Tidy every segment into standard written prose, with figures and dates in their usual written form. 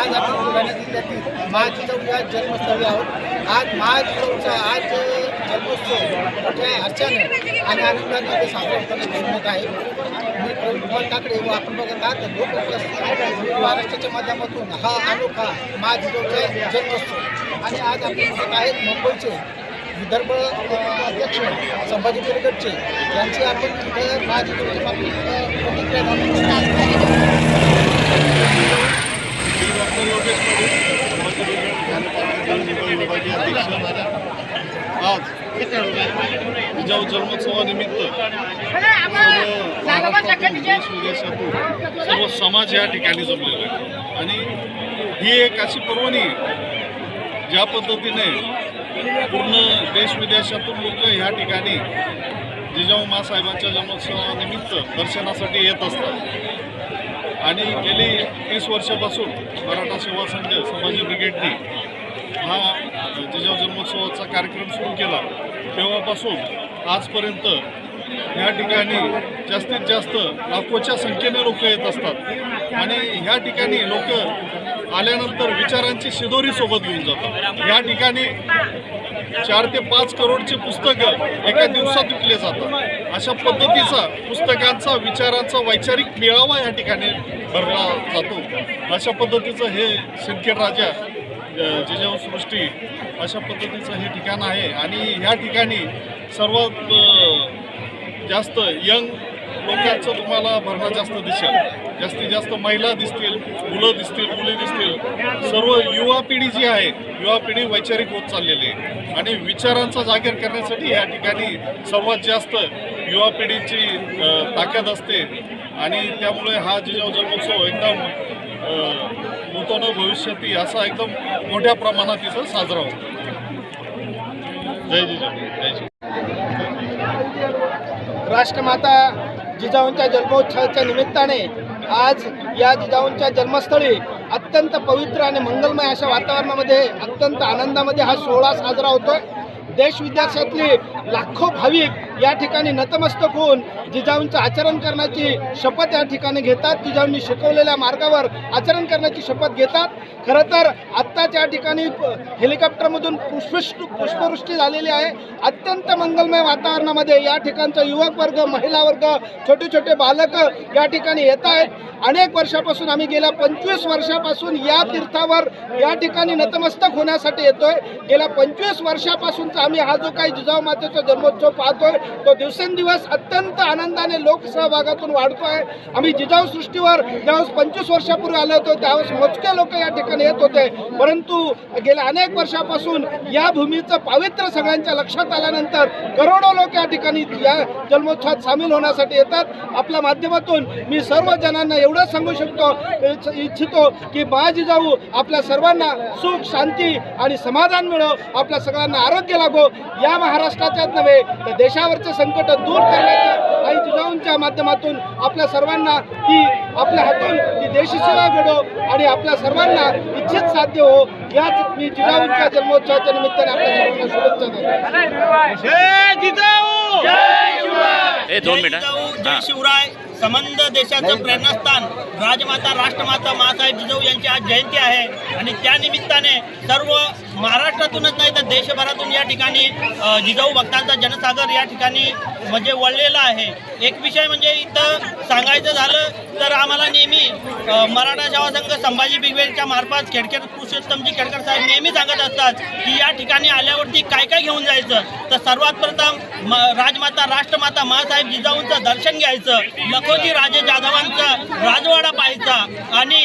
आज आपण बुलढाणा जिल्ह्यातील महाजिजाऊ या जन्मस्थळी आहोत। आज महाजिजाऊचा आज जन्मोत्सव मोठ्या हर्षाने आणि आनंदाने साजरा होताना दिसून येत आहे। मी प्रवीण कुमार काकडे व आपण बघत आहात लोकप्रसारक महाराष्ट्राच्या माध्यमातून हा अनोखा महाजिजाऊचा जन्मोत्सव। आणि आज आपण बघत आहेत मुंबईचे विदर्भ अध्यक्ष संभाजी बेलगटचे यांची आपण इथं महाजिजाऊच्या बाबतीत प्रतिक्रिया आज जिजाऊ जन्मोत्सवानिमित्त देश विदेशातून सर्व समाज या ठिकाणी जमलेला आहे आणि ही एक अशी पर्वणी ज्या पद्धतीने पूर्ण देश विदेशातून लोक ह्या ठिकाणी जिजाऊ माँसाहेबांच्या जन्मोत्सवानिमित्त दर्शनासाठी येत असतात। आणि गेली 30 वर्षापासून मराठा सेवा संघ संभाजी ब्रिगेडने हा जिजाऊ जन्मोत्सवाचा कार्यक्रम सुरू केला तेव्हापासून आजपर्यंत ह्या ठिकाणी जास्तीत जास्त लाखोच्या संख्येने लोक येत असतात आणि ह्या ठिकाणी लोक आल्यानंतर विचारांची शिदोरी सोबत घेऊन जातात। ह्या ठिकाणी 4 ते 5 करोडचे पुस्तकं एका दिवसात विकले जातात। अशा पद्धतीचा पुस्तकांचा विचारांचा वैचारिक मेळावा या ठिकाणी भरला जातो। अशा पद्धतीचं हे सिंदखेड राजा जिजाऊ सृष्टी अशा पद्धतीचं हे ठिकाण आहे आणि ह्या ठिकाणी सर्वात जास्त यंग लोकांचं तुम्हाला भरणं जास्त दिसेल। जास्तीत जास्त महिला दिसतील, मुलं दिसतील, मुली दिसतील। सर्व युवा पिढी जी आहे युवा पिढी वैचारिक होत चाललेली आहे आणि विचारांचा जागर करण्यासाठी या ठिकाणी सर्वात जास्त युवा पिढीची ताकद असते आणि त्यामुळे हा जिजाऊ जन्मोत्सव एकदम नूतन भविष्याती असा एकदम मोठ्या प्रमाणात इथं साजरा होतो। जय जिजाऊ, जय जिजाऊ। राष्ट्रमाता जिजाऊंच्या जन्मोत्सवाच्या निमित्ताने आज या जिजाऊंच्या जन्मस्थळी अत्यंत पवित्र आणि मंगलमय अशा वातावरणामध्ये अत्यंत आनंदामध्ये हा सोहळा साजरा होतोय। देश विदेशातली लाखो भाविक या ठिकाणी नतमस्तक होऊन जिजाऊंचं आचरण करण्याची शपथ या ठिकाणी घेतात। जिजाऊंनी शिकवलेल्या मार्गावर आचरण करण्याची शपथ घेतात। खरं तर आत्ताच या ठिकाणी हेलिकॉप्टरमधून पुष्पवृष्टी झालेली आहे। अत्यंत मंगलमय वातावरणामध्ये या ठिकाणचा युवक वर्ग, महिला वर्ग, छोटे छोटे बालक या ठिकाणी येत आहेत। अनेक वर्षापासून आम्ही गेल्या 25 वर्षापासून या तीर्थावर या ठिकाणी नतमस्तक होण्यासाठी येतोय। गेल्या 25 वर्षापासूनचा आम्ही हा जो काही जिजाऊ मातेचा जन्मोत्सव पाहतोय तो दिवसेंदिवस अत्यंत आनंदाने लोकसहभागातून वाढतोय। आम्ही जिजाऊ सृष्टीवर ज्यावेळेस 25 वर्षापूर्वी आलो होतो त्यावेळेस मोजके लोक या ठिकाणी येत होते, परंतु गेल्या अनेक वर्षापासून या भूमीचं पावित्र्य सगळ्यांच्या लक्षात आल्यानंतर करोडो लोक या ठिकाणी या जन्मोत्सवात सामील होण्यासाठी येतात। आपल्या माध्यमातून मी सर्व जणांना एवढं सांगू इच्छितो की महाजिजाऊ आपल्या सर्वांना सुख, शांती आणि समाधान मिळो, आपल्या सगळ्यांना आरोग्य लाभो। या महाराष्ट्राच्याच नव्हे तर देशावरचे संकट दूर करण्याची आई जिजाऊंच्या माध्यमातून आपल्या सर्वांना ती आपल्या हातून ती देशसेवा घडो आणि आपल्या सर्वांना इच्छित साध्य हो। याच मी जिजाऊंच्या जन्मोत्सवाच्या निमित्ताने आपल्या सर्वांना शुभेच्छा देतो। जय जिजाऊ, जय शिवराय, जय जिजाऊ, जय शिवराय। संबंध देशाचं प्रेरणास्थान राजमाता राष्ट्रमाता माँसाहेब जिजाऊ यांची आज जयंती आहे आणि त्या निमित्ताने सर्व महाराष्ट्रातूनच नाही तर देशभरातून या ठिकाणी जिजाऊ भक्तांचा जनसागर या ठिकाणी म्हणजे वळलेला आहे। एक विषय म्हणजे इथं सांगायचं झालं तर आम्हाला नेहमी मराठा सेवा संघ संभाजी ब्रिगेडच्या मार्फत खेडकर पुरुषोत्तमजी खेडकर साहेब नेहमी सांगत असतात की या ठिकाणी आल्यावरती काय काय घेऊन जायचं, तर सर्वात प्रथम राजमाता राष्ट्रमाता माँसाहेब जिजाऊंचं दर्शन घ्यायचं, लखोजी राजे जाधवांचा राजवाडा पाहायचा आणि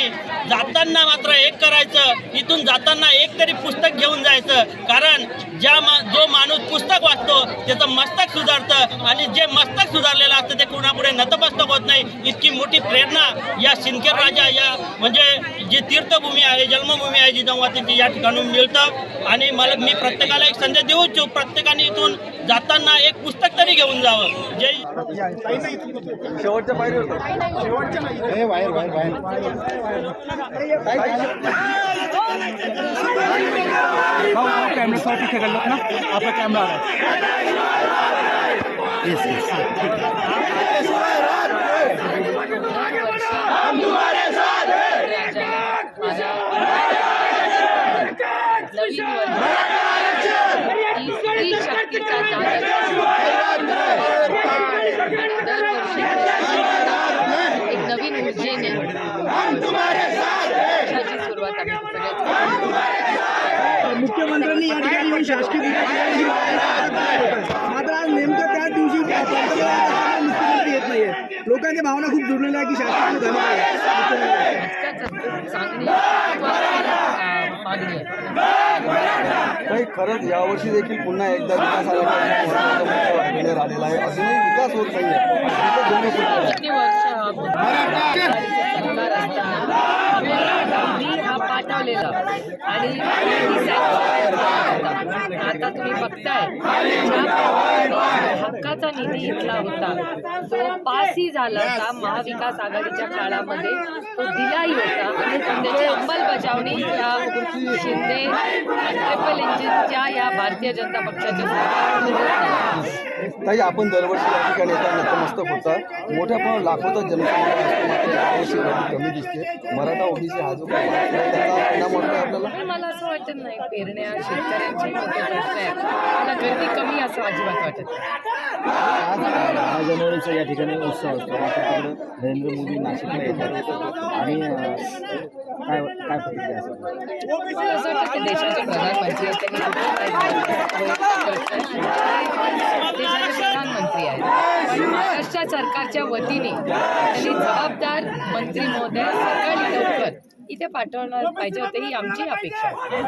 जाताना मात्र एक करायचं, इथून जाताना एक तरी पुस्तक घेऊन जायचं, कारण जो माणूस पुस्तक वाचतो त्याचं मस्तक सुधारतं आणि जे मस्तक सुधारलेलं असतं ते कुणापुढे नतमस्तक होत नाही। इतकी मोठी प्रेरणा या सिंदखेड राजा या म्हणजे जी तीर्थभूमी आहे, जन्मभूमी आहे जिजाऊ मातेची या ठिकाणून मिळतं। आणि मी प्रत्येकाला एक संदेश देऊ इच्छितो, प्रत्येकाने इथून जाताना एक पुस्तक तरी घेऊन जावं। जय शेवटच्या पायरीवर कैमरा सौ पीछे कर लो ना, आपका कैमरा आ रहा है। दरवर्षी एक नवीन ऊर्जेने वर्षाची सुरुवात आम्ही सगळ्यात मुख्यमंत्र्यांनी या ठिकाणी येऊन शासकीय विकास मात्र आज नेमकं त्याच दिवशी मुख्यमंत्री येत नाहीये. लोकांच्या भावना खूप जुळलेल्या आहे की शासकीय झालं पाहिजे. चांगली मागणी आहे. काही खरंच यावर्षी देखील पुन्हा एकदा विकास आघाडीवर आलेला आहे. अजूनही विकास होत नाही आहे. किती वर्ष सरकार असताना मी हा पाठवलेला आणि आता तुम्ही बघताय हक्काचा निधी इथला होता तो पासही झाला होता. महाविकास आघाडीच्या काळामध्ये तो दिलाही होता आणि त्याची अंमलबजावणी या शिंदे ट्रिपल इंजिनच्या या भारतीय जनता पक्षाच्या सरकारमध्ये. ताई, आपण दरवर्षी या ठिकाणी येता नतमस्तक होता. मोठ्या प्रमाणात लाखोचा जनसंख्या असतो, मात्र यावर्षी गर्दी कमी दिसते. मराठा ओबीसी हा जो काही त्याचा परिणाम वाटतो आपल्याला. मला असं वाटत नाही. पेरण्या शेतकऱ्यांचे मोठे प्रश्न आहेत. मला गर्दी कमी असं अजिबात वाटत नाही. आज 10 जानेवारीचा या ठिकाणी उत्सव असतो. आता तिकडं नरेंद्र मोदी नाशिकला येतात आणि काय काय प्रतिक्रिया असेल? मला असं वाटतं की देशाचे प्रधानमंत्री आहेत. त्यांनी कुठे देशाचे प्रधानमंत्री आहेत. पण महाराष्ट्र सरकारच्या वतीने त्यांनी जबाबदार मंत्री महोदय सकाळी लवकर इथे पाठवणार पाहिजे होते ही आमची अपेक्षा आहे.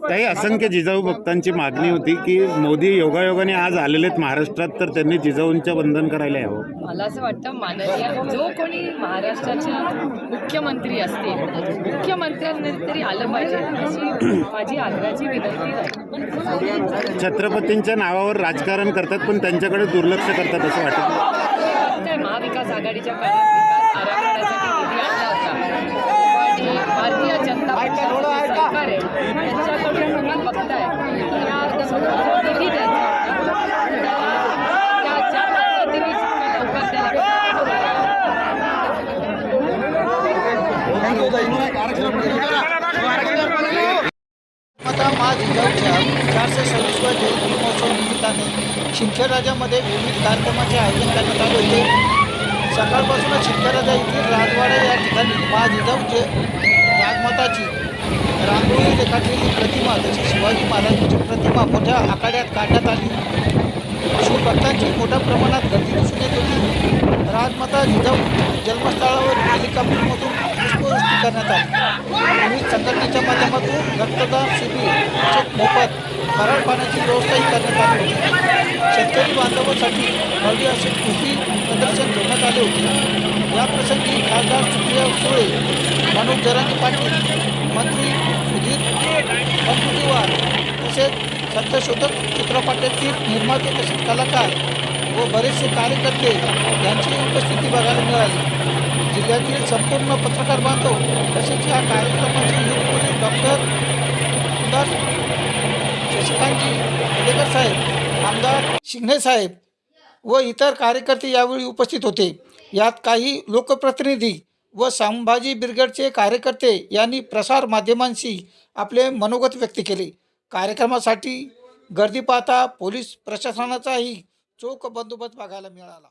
ताई, असंख्य जिजाऊ भक्तांची मागणी होती की मोदी योगायोगाने आज आलेलेत महाराष्ट्रात, तर त्यांनी जिजाऊंचं वंदन करायला यावं. मला असं वाटतं माननीय जो कोणी महाराष्ट्राचे मुख्यमंत्री असतील मुख्यमंत्र्यांनी तरी आलं पाहिजे अशी माझी आग्रहाची विनंती आहे. छत्रपतींच्या नावावर राजकारण करतात पण त्यांच्याकडे दुर्लक्ष करतात असं वाटतं. काय महाविकास आघाडीच्या काळात विकास आराखड्यासाठी निधी आणला होता आणि भारतीय जनता पक्षाचं सरकार आहे त्यांच्याकडून तुम्ही बघताय की हा निधी द्यायचा त्याच्या पद्धतीने लवकर त्याला आता मा जिजाऊच्या 426व्या जयंती महोत्सव निमित्ताने शिंदखेडराजामध्ये विविध कार्यक्रमाचे आयोजन करण्यात आले होते. सकाळपासूनच शिंदखेडराजा येथील राजवाडा या ठिकाणी मा जिजाऊचे राजमाताची रांगोळी रेखाटलेली प्रतिमा तसेच शिवाजी महाराजांची प्रतिमा मोठ्या आखाड्यात काढण्यात आली. शिवभक्तांची मोठ्या प्रमाणात गर्दी दिसून येत होती. राजमाता जिजाऊ जन्मस्थळावर हेलिकॉप्टरमधून पुष्पवृष्टी करण्यात आली. विविध संघटनेच्या माध्यमातून रक्तदान शिबिर तसेच मोफत फराळ पाण्याची व्यवस्थाही करण्यात आली होती. शेतकरी बांधवांसाठी भव्य असे कुस्ती प्रदर्शन ठेवण्यात आले होते. या प्रसंगी खासदार सुप्रिया सुळे, मनोज जरांगे पाटील, मंत्री सुधीर मुनगंटीवार तसेच सत्यशोधक चित्रपटातील निर्माते तसेच कलाकार व बरेचसे कार्यकर्ते यांची उपस्थिती बघायला मिळाली. जिल्ह्यातील संपूर्ण पत्रकार बांधव तसेच या कार्यक्रमाचे युवक डॉक्टर शशिकांतजी खेडेकर साहेब, आमदार शिंगणे साहेब व इतर कार्यकर्ते यावेळी उपस्थित होते. यात काही लोकप्रतिनिधी व संभाजी ब्रिगेडचे कार्यकर्ते यांनी प्रसार माध्यमांशी आपले मनोगत व्यक्त केले. कार्यक्रमासाठी गर्दी पाहता पोलीस प्रशासनाचाही चोख बंदोबस्त बघायला मिळाला.